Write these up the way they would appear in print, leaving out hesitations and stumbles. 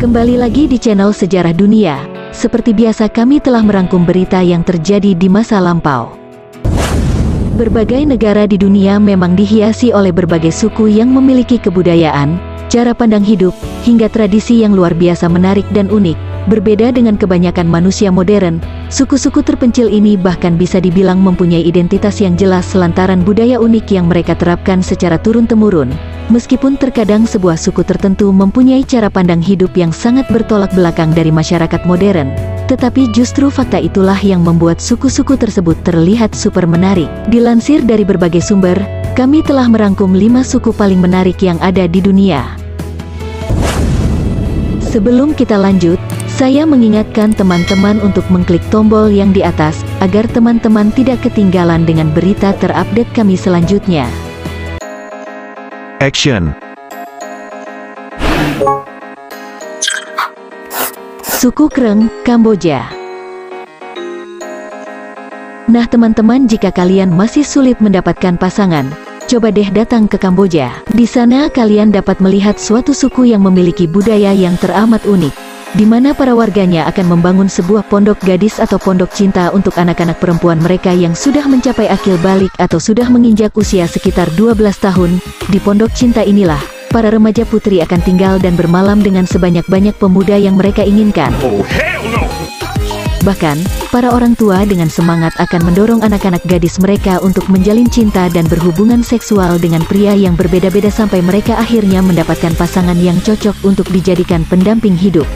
Kembali lagi di channel Sejarah Dunia. Seperti biasa kami telah merangkum berita yang terjadi di masa lampau. Berbagai negara di dunia memang dihiasi oleh berbagai suku yang memiliki kebudayaan, cara pandang hidup, hingga tradisi yang luar biasa menarik dan unik. Berbeda dengan kebanyakan manusia modern, suku-suku terpencil ini bahkan bisa dibilang mempunyai identitas yang jelas lantaran budaya unik yang mereka terapkan secara turun-temurun. Meskipun terkadang sebuah suku tertentu mempunyai cara pandang hidup yang sangat bertolak belakang dari masyarakat modern, tetapi justru fakta itulah yang membuat suku-suku tersebut terlihat super menarik. Dilansir dari berbagai sumber, kami telah merangkum 5 suku paling menarik yang ada di dunia. Sebelum kita lanjut, saya mengingatkan teman-teman untuk mengklik tombol yang di atas, agar teman-teman tidak ketinggalan dengan berita terupdate kami selanjutnya. Action. Suku Kreng, Kamboja. Nah teman-teman, jika kalian masih sulit mendapatkan pasangan, coba deh datang ke Kamboja. Di sana kalian dapat melihat suatu suku yang memiliki budaya yang teramat unik, di mana para warganya akan membangun sebuah pondok gadis atau pondok cinta untuk anak-anak perempuan mereka yang sudah mencapai akil balik atau sudah menginjak usia sekitar 12 tahun. Di pondok cinta inilah, para remaja putri akan tinggal dan bermalam dengan sebanyak-banyak pemuda yang mereka inginkan. Bahkan, para orang tua dengan semangat akan mendorong anak-anak gadis mereka untuk menjalin cinta dan berhubungan seksual dengan pria yang berbeda-beda sampai mereka akhirnya mendapatkan pasangan yang cocok untuk dijadikan pendamping hidup.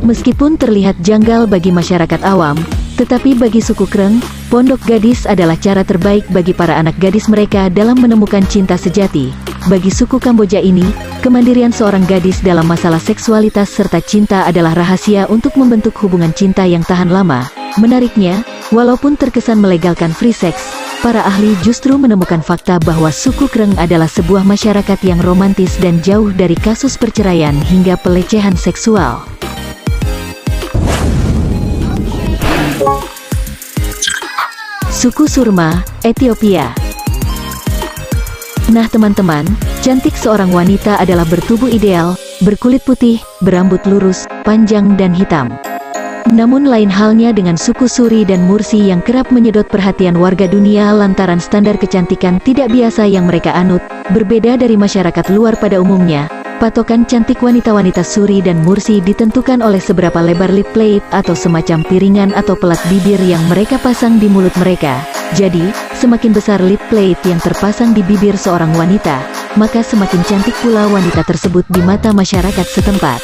Meskipun terlihat janggal bagi masyarakat awam, tetapi bagi suku Kreng, pondok gadis adalah cara terbaik bagi para anak gadis mereka dalam menemukan cinta sejati. Bagi suku Kamboja ini, kemandirian seorang gadis dalam masalah seksualitas serta cinta adalah rahasia untuk membentuk hubungan cinta yang tahan lama. Menariknya, walaupun terkesan melegalkan free sex, para ahli justru menemukan fakta bahwa suku Kreng adalah sebuah masyarakat yang romantis dan jauh dari kasus perceraian hingga pelecehan seksual. Suku Surma, Ethiopia. Nah teman-teman, cantik seorang wanita adalah bertubuh ideal, berkulit putih, berambut lurus, panjang dan hitam. Namun lain halnya dengan suku Suri dan Mursi yang kerap menyedot perhatian warga dunia lantaran standar kecantikan tidak biasa yang mereka anut. Berbeda dari masyarakat luar pada umumnya, patokan cantik wanita-wanita Suri dan Mursi ditentukan oleh seberapa lebar lip plate atau semacam piringan atau pelat bibir yang mereka pasang di mulut mereka. Jadi, semakin besar lip plate yang terpasang di bibir seorang wanita, maka semakin cantik pula wanita tersebut di mata masyarakat setempat.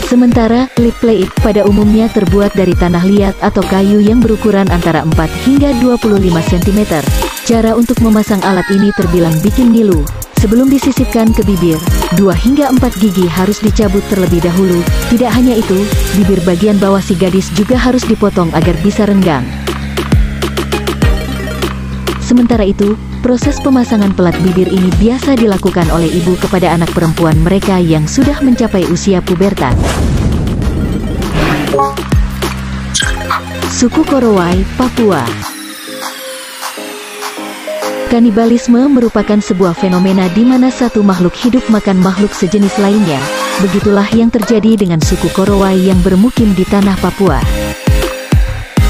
Sementara, lip plate pada umumnya terbuat dari tanah liat atau kayu yang berukuran antara 4 hingga 25 cm. Cara untuk memasang alat ini terbilang bikin ngilu. Sebelum disisipkan ke bibir, 2 hingga 4 gigi harus dicabut terlebih dahulu. Tidak hanya itu, bibir bagian bawah si gadis juga harus dipotong agar bisa renggang. Sementara itu, proses pemasangan pelat bibir ini biasa dilakukan oleh ibu kepada anak perempuan mereka yang sudah mencapai usia pubertas. Suku Korowai, Papua. Kanibalisme merupakan sebuah fenomena di mana satu makhluk hidup makan makhluk sejenis lainnya. Begitulah yang terjadi dengan suku Korowai yang bermukim di tanah Papua.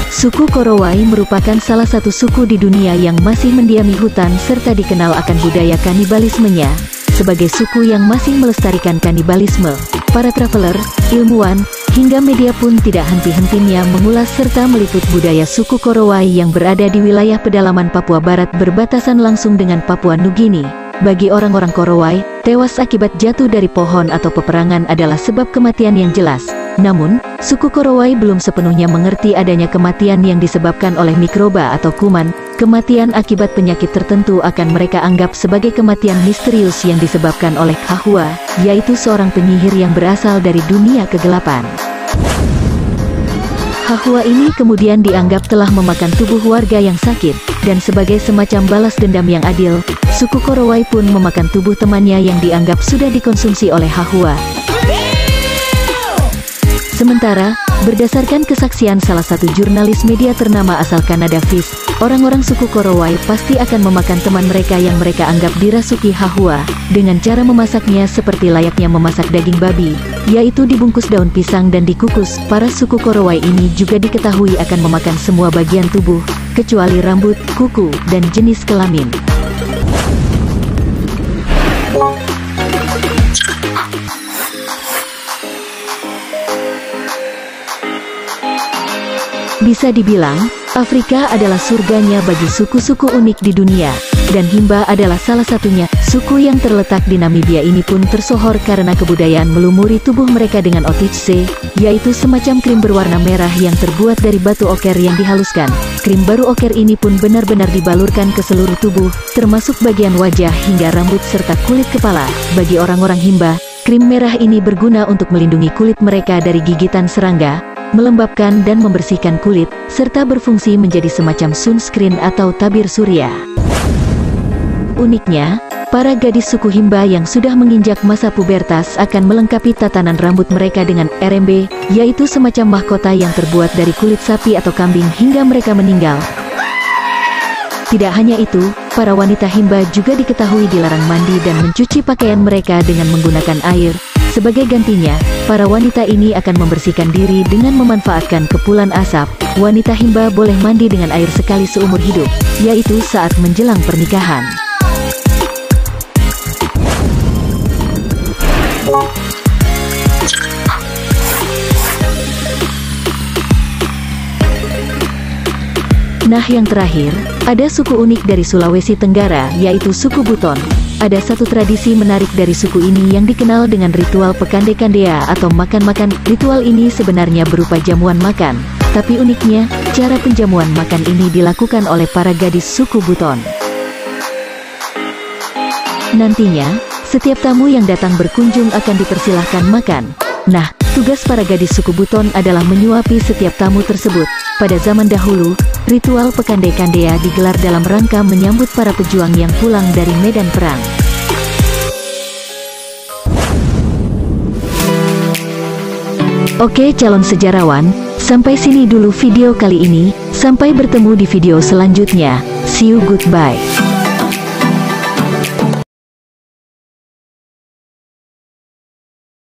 Suku Korowai merupakan salah satu suku di dunia yang masih mendiami hutan serta dikenal akan budaya kanibalismenya. Sebagai suku yang masih melestarikan kanibalisme, para traveler, ilmuwan, hingga media pun tidak henti-hentinya mengulas serta meliput budaya suku Korowai yang berada di wilayah pedalaman Papua Barat berbatasan langsung dengan Papua Nugini. Bagi orang-orang Korowai, tewas akibat jatuh dari pohon atau peperangan adalah sebab kematian yang jelas. Namun, suku Korowai belum sepenuhnya mengerti adanya kematian yang disebabkan oleh mikroba atau kuman. Kematian akibat penyakit tertentu akan mereka anggap sebagai kematian misterius yang disebabkan oleh Hahua, yaitu seorang penyihir yang berasal dari dunia kegelapan. Hahua ini kemudian dianggap telah memakan tubuh warga yang sakit, dan sebagai semacam balas dendam yang adil, suku Korowai pun memakan tubuh temannya yang dianggap sudah dikonsumsi oleh Hahua. Sementara, Berdasarkan kesaksian salah satu jurnalis media ternama asal Kanada Fish, orang-orang suku Korowai pasti akan memakan teman mereka yang mereka anggap dirasuki Hahua, dengan cara memasaknya seperti layaknya memasak daging babi, yaitu dibungkus daun pisang dan dikukus. Para suku Korowai ini juga diketahui akan memakan semua bagian tubuh, kecuali rambut, kuku, dan jenis kelamin. Bisa dibilang, Afrika adalah surganya bagi suku-suku unik di dunia, dan Himba adalah salah satunya. Suku yang terletak di Namibia ini pun tersohor karena kebudayaan melumuri tubuh mereka dengan otichse, yaitu semacam krim berwarna merah yang terbuat dari batu oker yang dihaluskan. Krim baru oker ini pun benar-benar dibalurkan ke seluruh tubuh, termasuk bagian wajah hingga rambut serta kulit kepala. Bagi orang-orang Himba, krim merah ini berguna untuk melindungi kulit mereka dari gigitan serangga, melembabkan dan membersihkan kulit, serta berfungsi menjadi semacam sunscreen atau tabir surya. Uniknya, para gadis suku Himba yang sudah menginjak masa pubertas akan melengkapi tatanan rambut mereka dengan RMB, yaitu semacam mahkota yang terbuat dari kulit sapi atau kambing hingga mereka meninggal. Tidak hanya itu, para wanita Himba juga diketahui dilarang mandi dan mencuci pakaian mereka dengan menggunakan air. Sebagai gantinya, para wanita ini akan membersihkan diri dengan memanfaatkan kepulan asap. Wanita Himba boleh mandi dengan air sekali seumur hidup, yaitu saat menjelang pernikahan. Nah, yang terakhir, ada suku unik dari Sulawesi Tenggara, yaitu suku Buton. Ada satu tradisi menarik dari suku ini yang dikenal dengan ritual Pekande Kandea atau makan-makan. Ritual ini sebenarnya berupa jamuan makan, tapi uniknya, cara penjamuan makan ini dilakukan oleh para gadis suku Buton. Nantinya, setiap tamu yang datang berkunjung akan dipersilahkan makan. Nah, tugas para gadis suku Buton adalah menyuapi setiap tamu tersebut. Pada zaman dahulu, ritual Pekande Kandea digelar dalam rangka menyambut para pejuang yang pulang dari medan perang. Oke calon sejarawan, sampai sini dulu video kali ini. Sampai bertemu di video selanjutnya. See you, goodbye.